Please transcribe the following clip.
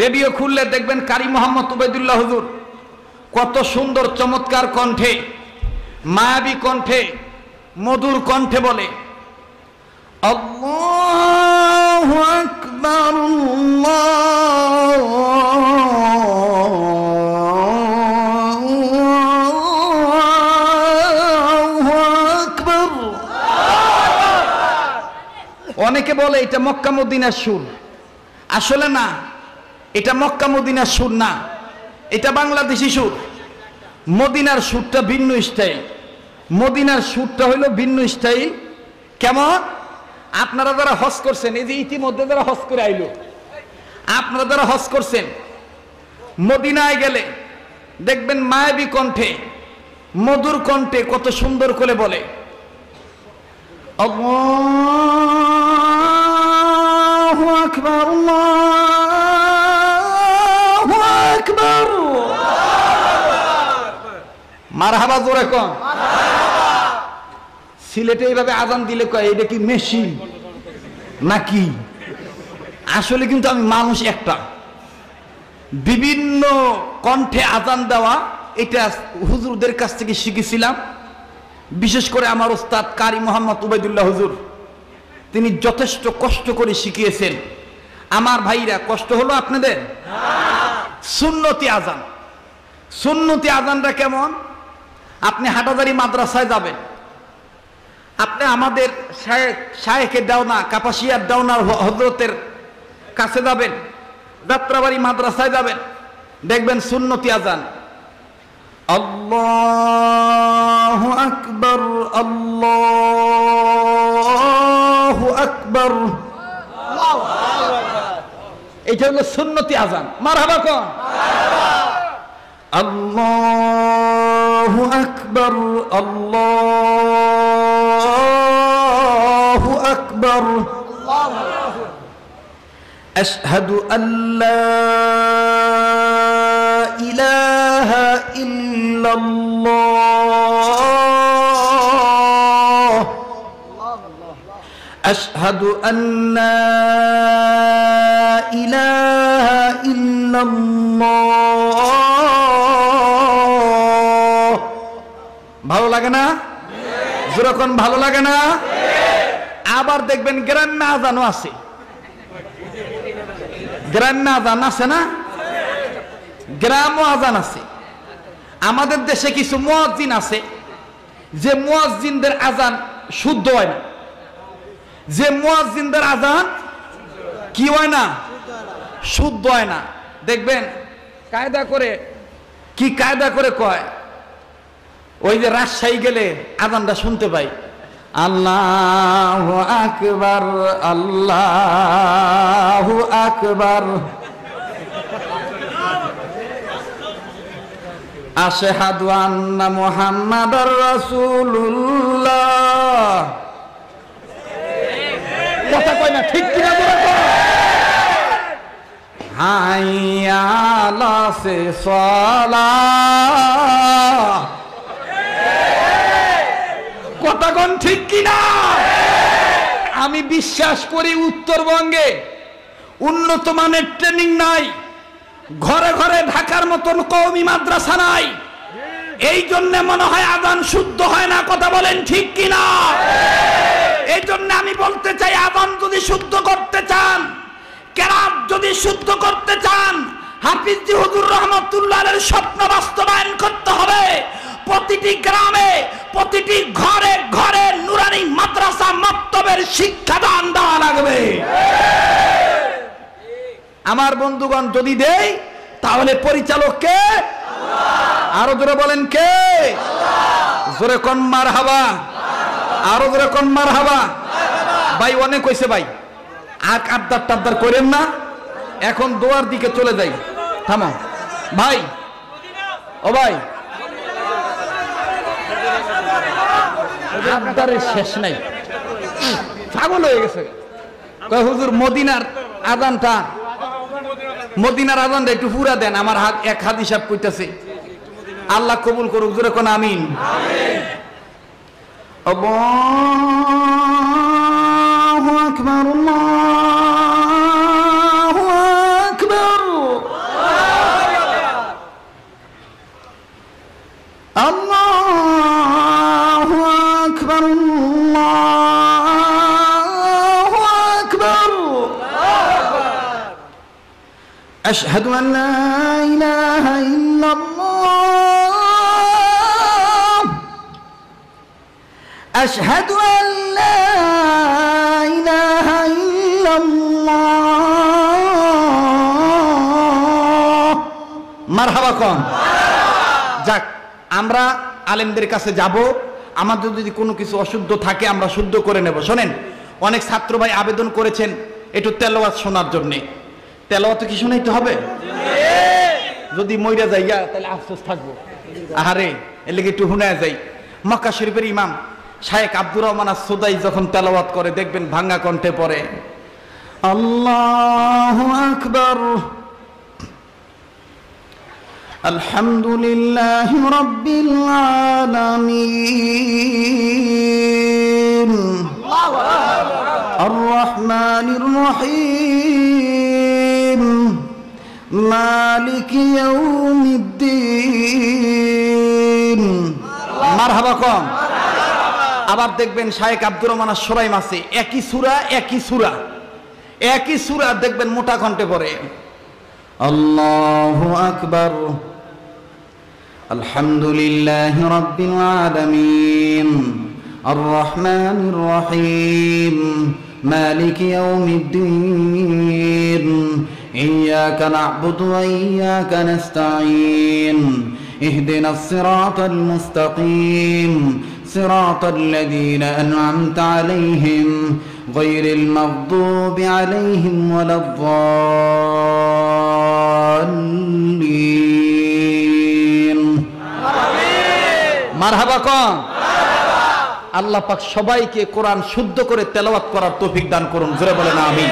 Radio খুললে দেখবেন কারি Mohammad Ubaidullah হুজুর কত সুন্দর চমৎকার কণ্ঠে, মায়াবী কণ্ঠে, মধুর কণ্ঠে বলে আল্লাহু আকবার আল্লাহু আকবার। অনেকে বলে এটা মক্কা মদিনার সুর, আসলে না, এটা মক্কা মদিনার সুর না, এটা বাংলাদেশি সুর। মদিনার সুরটা ভিন্ন স্টাইল, মদিনার সুরটা হইল ভিন্ন স্টাইল। কেমন? আপনারা যারা হজ করছেন, এই যে ইতিমধ্যে যারা হজ করে আইলো, আপনারা যারা হজ করছেন, মদিনায় গেলে দেখবেন মায়াবী কণ্ঠে, মধুর কণ্ঠে কত সুন্দর করে বলে আল্লাহু আকবার আল্লাহু আকবার। মারহাবা জোরে কোন। সিলেটে এইভাবে আজান দিলে কয় এটা কি মেশিন নাকি? আসলে কিন্তু আমি মানুষ একটা, বিভিন্ন কণ্ঠে আজান দেওয়া এটা হুজুরদের কাছ থেকে শিখেছিলাম। বিশেষ করে আমার ওস্তাদ কারি মোহাম্মদ উবাইদুল্লাহ হুজুর, তিনি যথেষ্ট কষ্ট করে শিখিয়েছেন। আমার ভাইরা, কষ্ট হলো আপনাদের? সুন্নতি আজান। সুন্নতি আজানটা কেমন? আপনি হাটাজারি মাদ্রাসায় যাবেন, আপনি আমাদের শায়েখের দাওনা, কাপাসিয়ার দাওনার হযরতের কাছে যাবেন, যাত্রাবাড়ি মাদ্রাসায় যাবেন, দেখবেন সুন্নতি আজান আল্লাহু আকবার আল্লাহু আকবার। এটা হলো সুন্নতি আজান। মারহাবা কোন। আল্লাহু আকবার আল্লাহু আকবার। আশহাদু আল্লা ইলাহা ইল্লাল্লাহ আশহাদু আন্না ইলাহা ইল্লাল্লাহ। ভালো লাগে না? যেরকম ভালো লাগে না? আবার দেখবেন গ্রাম্য আজানও আছে, গ্রাম্য আজান আছে না? গ্রাম্য আজান আছে। আমাদের দেশে কিছু মুয়াজ্জিন আছে, যে মুয়াজ্জিনদের আজান শুদ্ধ হয় না, যে মুয়াজ্জিনদের আজান কি হয় না? শুদ্ধ হয় না। দেখবেন কায়দা করে, কি কায়দা করে কয়, ওই যে রাজশাহী গেলে আজানটা শুনতে পাই, আল্লাহু আকবার আল্লাহু আকবার আশহাদু আন্না মুহাম্মাদার রাসূলুল্লাহ। কথা কয় না, ঠিক কিনা বলে কয়? হাইয়া আলা সালাহ। কথা কোন ঠিক কিনা? আমি বিশ্বাস করি উত্তরবঙ্গে উন্নত মানের ট্রেনিং নাই, ঘরে ঘরে ঢাকার মতন কওমি মাদ্রাসা নাই, এই জন্য মনে হয় আজান শুদ্ধ হয় না। কথা বলেন ঠিক কিনা? এই জন্য আমি বলতে চাই, আজান যদি শুদ্ধ করতে চান, কেরাত যদি শুদ্ধ করতে চান, হাফিজি হুজুর রহমাতুল্লাহর স্বপ্ন বাস্তবায়ন করতে হবে। প্রতিটি গ্রামে, প্রতিটি ঘরে ঘরে নুরানি মাদ্রাসা মাক্তবের শিক্ষাদান দেওয়া লাগবে। আমার বন্ধুগণ, যদি দেই তাহলে পরিচালক কে? আরো জোরে বলেন কে? জোরে কোন মারহাবা, আরো জোরে কোন মারহাবা। ভাই অনেক হয়েছে ভাই, আড্ডার টাড্ডার করেন না, এখন দোয়ার দিকে চলে যাই। থামো ভাই, ও ভাই, আড্ডারের শেষ নাই, পাগল হয়ে গেছে। হুজুর মদিনার আজানটা, মদিনার আজানটা একটু পুরা দেন, আমার এক হাত হিসাব কইতাছে। আল্লাহ কবুল করুক, জোরে কোন আমিন। আল্লাহু আকবার আল্লাহু আকবার। আশহাদু আন লা ইলাহা ইল্লাল্লাহ আশহাদু আন লা ইলাহা ইল্লাল্লাহ। মারহাবা কোন। যাক, আমরা আলেমদের কাছে যাব, আমাদের যদি কোনো কিছু অশুদ্ধ থাকে আমরা শুদ্ধ করে নেব। শোনেন, অনেক ছাত্র ভাই আবেদন করেছেন একটু তেলাওয়াত শোনার জন্যে। তেলাওয়াত কি শোনাইতে হবে? যদি মইরা যাইয়া তাহলে আফসোস থাকবো। আহারে, এর লেগে একটু হুনায় যাই। মক্কা শরীফের ইমাম শায়েখ আব্দুর রহমান আস-সুদাই যখন তেলাওয়াত করে দেখবেন ভাঙ্গা কণ্ঠে পড়ে আল্লাহু আকবার আলহামদুলিল্লাহি রাব্বিল আলামিন আর রহমানির রহিম মালিকি ইয়াউমিদ্দিন। মারহাবা কম। আবার দেখবেন শায়েখ আব্দুর রহমান আস-সুরাইম আছে, একই সূরা দেখবেন মোটা কণ্ঠে পড়ে আল্লাহু আকবার আলহামদুলিল্লাহি রাব্বিল আলামিন আর রহমানির রহিম মালিকি ইয়াউমিদ্দিন ইয়্যাকা না'বুদু ওয়া ইয়্যাকা নাস্তাঈন ইহদিনাস সিরাতাল মুস্তাকিম সিরাতাল লাযীনা আন'আমতা আলাইহিম গায়রিল মাগদুবি আলাইহিম ওয়ালাদ-দাল্লিন। মারহাবা কোন। আল্লাহ পাক সবাইকে কোরআন শুদ্ধ করে তেলাওয়াত করার তৌফিক দান করুন। জোরে বলেন আমিন।